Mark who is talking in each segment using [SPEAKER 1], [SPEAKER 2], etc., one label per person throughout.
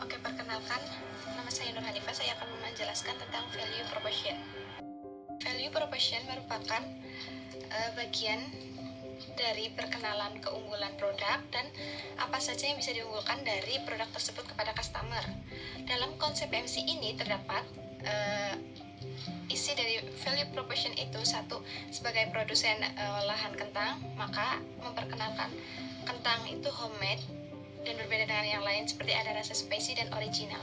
[SPEAKER 1] Oke, perkenalkan, nama saya Nur Hanifah. Saya akan menjelaskan tentang value proposition. Value proposition merupakan bagian dari perkenalan keunggulan produk dan apa saja yang bisa diunggulkan dari produk tersebut kepada customer. Dalam konsep MC ini terdapat isi dari value proposition itu: satu, sebagai produsen olahan kentang, maka memperkenalkan kentang itu homemade dan berbeda dengan yang lain, seperti ada rasa spicy dan original.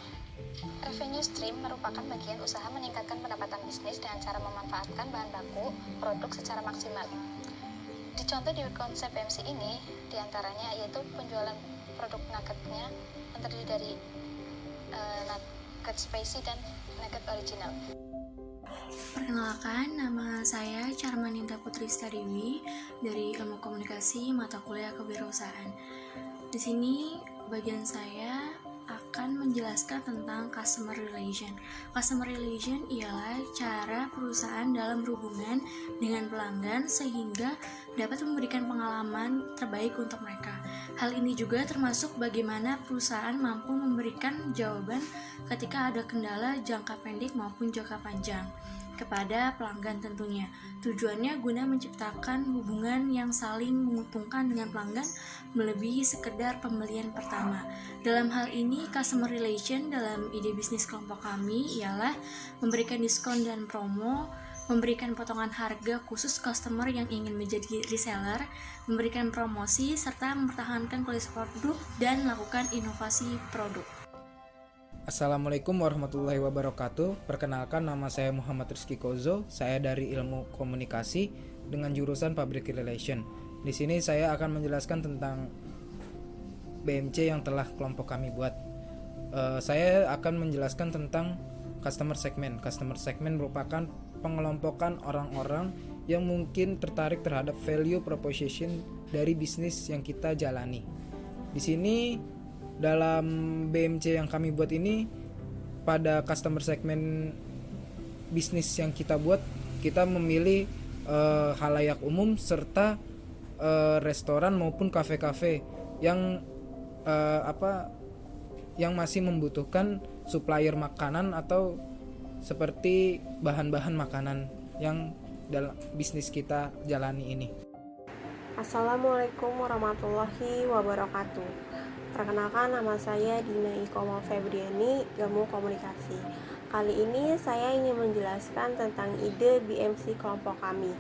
[SPEAKER 1] Revenue stream merupakan bagian usaha meningkatkan pendapatan bisnis dengan cara memanfaatkan bahan baku produk secara maksimal. Dicontoh di konsep MC ini, diantaranya yaitu penjualan produk nuggetnya yang terdiri dari nugget spicy dan nugget original.
[SPEAKER 2] Perkenalkan, nama saya Charmaninta Putri Stadiwi dari Ilmu Komunikasi Mata Kuliah Kewirausahaan. Di sini bagian saya akan menjelaskan tentang customer relation. Customer relation ialah cara perusahaan dalam berhubungan dengan pelanggan sehingga dapat memberikan pengalaman terbaik untuk mereka. Hal ini juga termasuk bagaimana perusahaan mampu memberikan jawaban ketika ada kendala jangka pendek maupun jangka panjang kepada pelanggan tentunya. Tujuannya guna menciptakan hubungan yang saling menguntungkan dengan pelanggan melebihi sekedar pembelian pertama. Dalam hal ini, customer relation dalam ide bisnis kelompok kami ialah memberikan diskon dan promo, memberikan potongan harga khusus customer yang ingin menjadi reseller, memberikan promosi, serta mempertahankan kualitas produk dan melakukan inovasi produk.
[SPEAKER 3] Assalamualaikum warahmatullahi wabarakatuh. Perkenalkan, nama saya Muhammad Rizky Kozo. Saya dari Ilmu Komunikasi dengan jurusan Public Relation. Di sini saya akan menjelaskan tentang BMC yang telah kelompok kami buat. Saya akan menjelaskan tentang customer segment. Customer segment merupakan pengelompokan orang-orang yang mungkin tertarik terhadap value proposition dari bisnis yang kita jalani. Di sini dalam BMC yang kami buat ini, pada customer segment bisnis yang kita buat, kita memilih khalayak umum serta restoran maupun kafe-kafe yang yang masih membutuhkan supplier makanan atau seperti bahan-bahan makanan yang dalam bisnis kita jalani ini.
[SPEAKER 4] Assalamualaikum warahmatullahi wabarakatuh. Perkenalkan, nama saya Dina Ikomal Febriani, Ilmu Komunikasi. Kali ini saya ingin menjelaskan tentang ide BMC kelompok kami.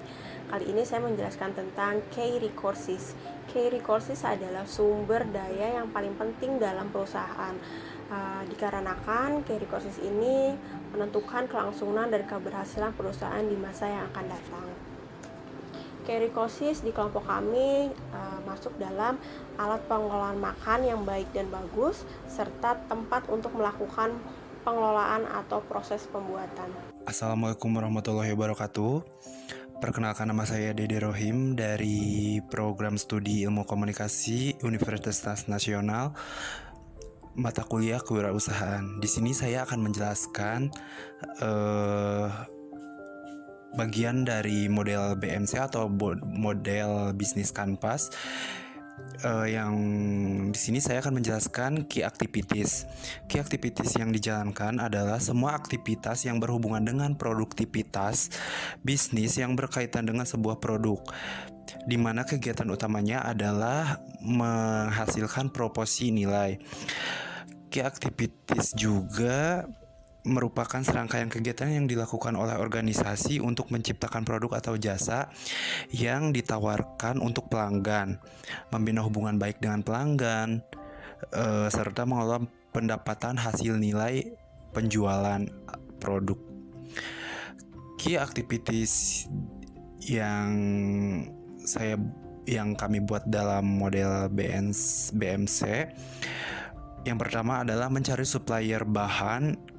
[SPEAKER 4] Kali ini saya menjelaskan tentang key resources. Key resources adalah sumber daya yang paling penting dalam perusahaan. Dikarenakan key resources ini menentukan kelangsungan dan keberhasilan perusahaan di masa yang akan datang. Key resources di kelompok kami masuk dalam alat pengelolaan makan yang baik dan bagus, serta tempat untuk melakukan pengelolaan atau proses pembuatan.
[SPEAKER 5] Assalamualaikum warahmatullahi wabarakatuh. Perkenalkan, nama saya Dede Rohim dari Program Studi Ilmu Komunikasi Universitas Nasional Mata Kuliah Kewirausahaan. Di sini saya akan menjelaskan bagian dari model BMC atau model bisnis kanvas, yang di sini saya akan menjelaskan key activities. Key activities yang dijalankan adalah semua aktivitas yang berhubungan dengan produktivitas bisnis yang berkaitan dengan sebuah produk, di mana kegiatan utamanya adalah menghasilkan proporsi nilai. Key activities juga merupakan serangkaian kegiatan yang dilakukan oleh organisasi untuk menciptakan produk atau jasa yang ditawarkan untuk pelanggan, membina hubungan baik dengan pelanggan, serta mengelola pendapatan hasil nilai penjualan produk. Key activities yang kami buat dalam model BMC, yang pertama adalah mencari supplier bahan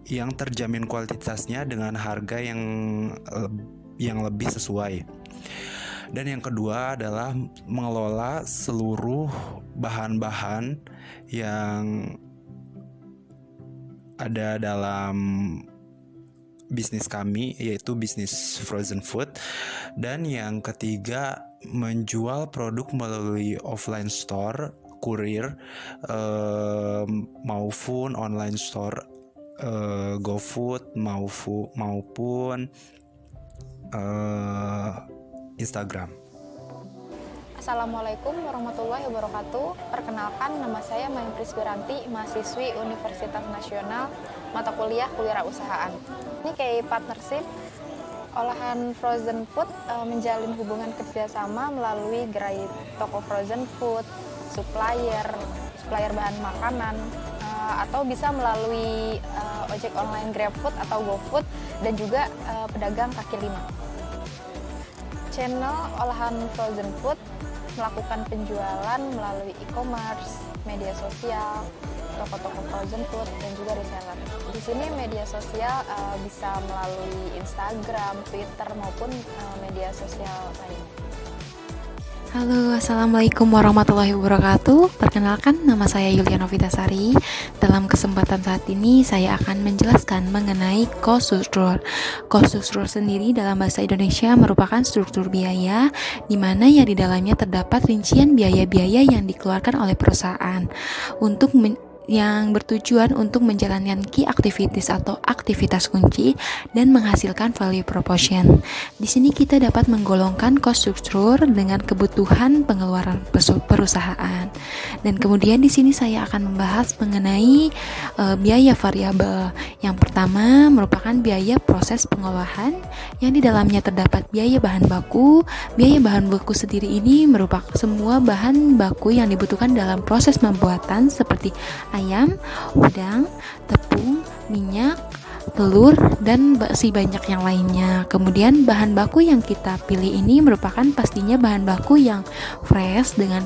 [SPEAKER 5] yang terjamin kualitasnya dengan harga yang lebih sesuai. Dan yang kedua adalah mengelola seluruh bahan-bahan yang ada dalam bisnis kami, yaitu bisnis frozen food. Dan yang ketiga, menjual produk melalui offline store kurir maupun online store GoFood maupun Instagram.
[SPEAKER 6] Assalamualaikum warahmatullahi wabarakatuh. Perkenalkan, nama saya Mayfris Wiranti, mahasiswi Universitas Nasional, mata kuliah Kewirausahaan. Ini kayak partnership olahan frozen food, menjalin hubungan kerjasama melalui gerai toko frozen food, supplier bahan makanan, atau bisa melalui ojek online GrabFood atau GoFood, dan juga pedagang kaki lima. Channel olahan frozen food melakukan penjualan melalui e-commerce, media sosial, toko-toko frozen food, dan juga reseller. Di sini media sosial bisa melalui Instagram, Twitter, maupun media sosial lainnya.
[SPEAKER 7] Halo, assalamualaikum warahmatullahi wabarakatuh. Perkenalkan, nama saya Yuliana Vitasari. Dalam kesempatan saat ini saya akan menjelaskan mengenai cost structure. Cost structure sendiri dalam bahasa Indonesia merupakan struktur biaya di mana yang di dalamnya terdapat rincian biaya-biaya yang dikeluarkan oleh perusahaan untuk yang bertujuan untuk menjalankan key activities atau aktivitas kunci dan menghasilkan value proposition. Di sini kita dapat menggolongkan cost structure dengan kebutuhan pengeluaran perusahaan. Dan kemudian di sini saya akan membahas mengenai biaya variabel. Yang pertama merupakan biaya proses pengolahan yang di dalamnya terdapat biaya bahan baku. Biaya bahan baku sendiri ini merupakan semua bahan baku yang dibutuhkan dalam proses pembuatan seperti ayam, udang, tepung, minyak, telur, dan masih banyak yang lainnya. Kemudian bahan baku yang kita pilih ini merupakan pastinya bahan baku yang fresh dengan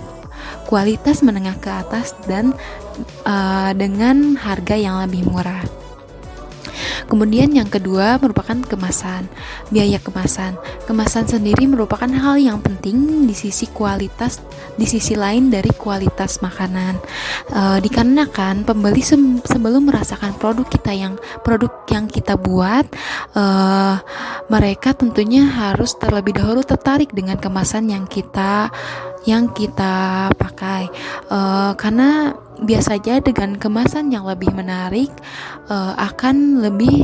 [SPEAKER 7] kualitas menengah ke atas dan dengan harga yang lebih murah. Kemudian yang kedua merupakan kemasan. Biaya kemasan. Kemasan sendiri merupakan hal yang penting di sisi kualitas, di sisi lain dari kualitas makanan. Dikarenakan pembeli sebelum merasakan produk yang kita buat, mereka tentunya harus terlebih dahulu tertarik dengan kemasan yang kita pakai, karena biasanya dengan kemasan yang lebih menarik akan lebih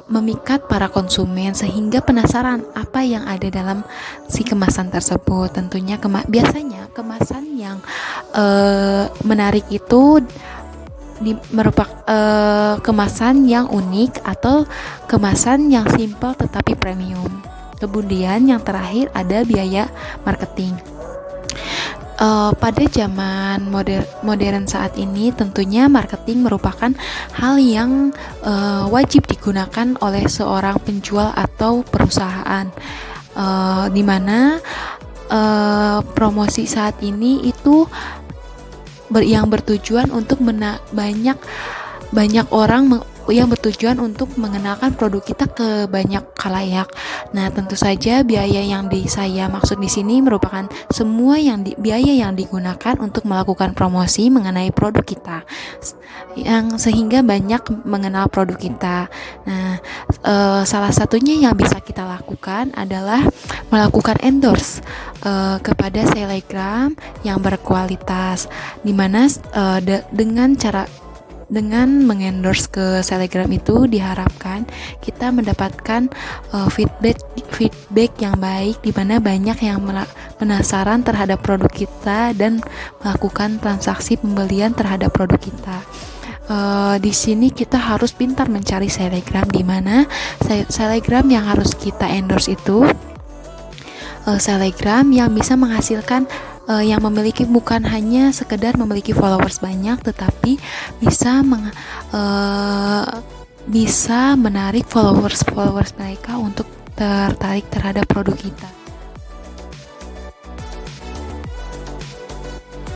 [SPEAKER 7] memikat para konsumen sehingga penasaran apa yang ada dalam si kemasan tersebut. Tentunya biasanya kemasan yang menarik itu merupakan kemasan yang unik atau kemasan yang simpel tetapi premium. Kemudian yang terakhir ada biaya marketing. Pada zaman modern saat ini tentunya marketing merupakan hal yang wajib digunakan oleh seorang penjual atau perusahaan, di mana promosi saat ini itu yang bertujuan untuk banyak orang yang bertujuan untuk mengenalkan produk kita ke banyak khalayak. Nah, tentu saja biaya yang saya maksud di sini merupakan semua biaya yang digunakan untuk melakukan promosi mengenai produk kita, yang sehingga banyak mengenal produk kita. Nah, salah satunya yang bisa kita lakukan adalah melakukan endorse kepada selebgram yang berkualitas, di mana dengan mengendorse ke selebgram itu diharapkan kita mendapatkan feedback yang baik, di mana banyak yang penasaran terhadap produk kita dan melakukan transaksi pembelian terhadap produk kita. Di sini kita harus pintar mencari selebgram, di mana selebgram yang harus kita endorse itu selebgram yang bisa menghasilkan yang memiliki bukan hanya sekedar memiliki followers banyak, tetapi bisa menarik followers mereka untuk tertarik terhadap produk kita.